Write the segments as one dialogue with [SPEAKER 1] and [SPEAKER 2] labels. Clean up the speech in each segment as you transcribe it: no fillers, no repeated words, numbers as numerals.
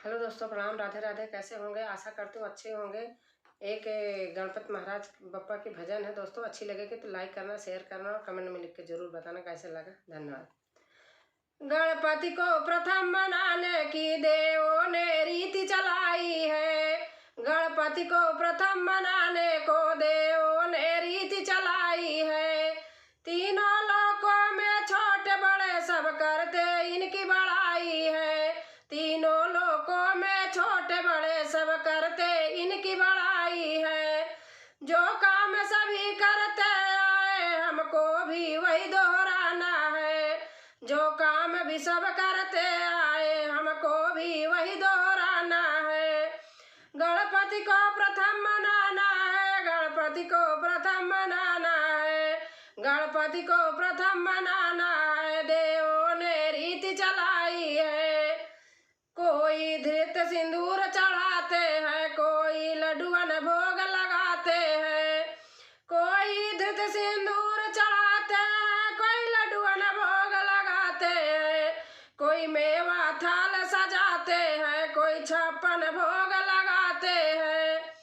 [SPEAKER 1] Hello दोस्तों, प्रणाम। राधे राधे। कैसे होंगे? आशा करती हूँ अच्छे होंगे। एक गणपति महाराज बप्पा की भजन है दोस्तों। अच्छी लगेगी तो लाइक करना, शेयर करना और कमेंट में लिख के जरूर बताना कैसे लगा। धन्यवाद। गणपति को प्रथम मनाने की देवों ने रीति चलाई है। गणपति को प्रथम मनाने को देवों ने रीति चलाई है। तीनों लोकों में छोटे बड़े सब करते इनकी बड़ाई है। तीनों लोकों में छोटे बड़े सब करते इनकी बड़ाई है। जो काम सभी करते आए हमको भी वही दोहराना है। जो काम भी सब करते आए हमको भी वही दोहराना है। गणपति को प्रथम मनाना है। गणपति को प्रथम मनाना है। गणपति को प्रथम मनाना है। देवों ने रीति चलाई है। कोई धृत सिंदूर चढ़ाते हैं, कोई लड्डुअन भोग लगाते हैं। कोई धृत सिंदूर चढ़ाते हैं, कोई लड्डुअन भोग लगाते हैं। कोई मेवा थाल सजाते हैं, कोई 56 भोग लगाते हैं।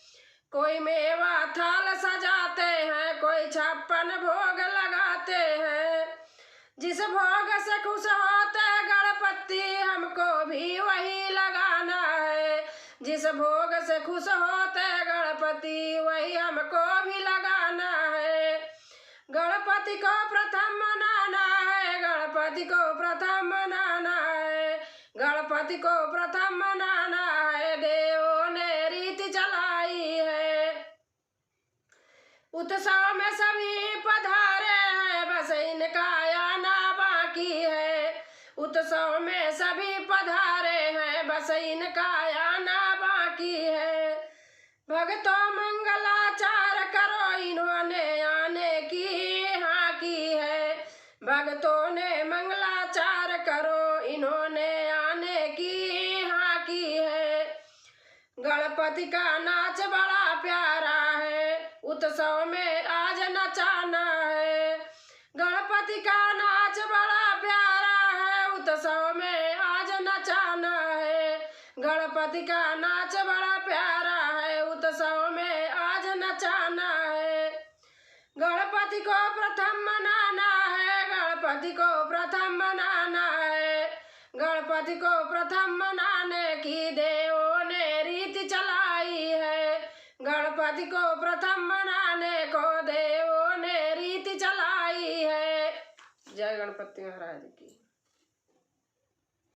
[SPEAKER 1] कोई मेवा थाल सजाते हैं, कोई 56 भोग लगाते हैं। जिस भोग से खुश होते गणपति हमको भी वही लगाना है। जिस भोग से खुश होते गणपति वही हमको भी लगाना है। गणपति को प्रथम मनाना है। गणपति को प्रथम मनाना है। गणपति को प्रथम मनाना है। देवों ने रीति चलाई है। उत्सव में सभी पधारे हैं, बस इनका आना बाकी है। उत्सव में सभी पधारे हैं, बस इनका आना बाकी है। भक्तों मंगलाचार करो, इन्होंने आने की हाँ की है। भक्तों ने मंगलाचार करो, इन्होंने आने की हाँ की है। गणपति का नाच बड़ा प्यारा है, उत्सव में आज नचाना है। गणपति का नाच बड़ा प्यारा है, उत्सव में आज नचाना है। गणपति का नाच बड़ा प्यारा है, उत्सव में आज नचाना है। गणपति को प्रथम मनाना है। गणपति को प्रथम मनाना है। गणपति को प्रथम मनाने की देवों ने रीति चलाई है। गणपति को प्रथम मनाने को देवों ने रीति चलाई है। जय गणपति महाराज की।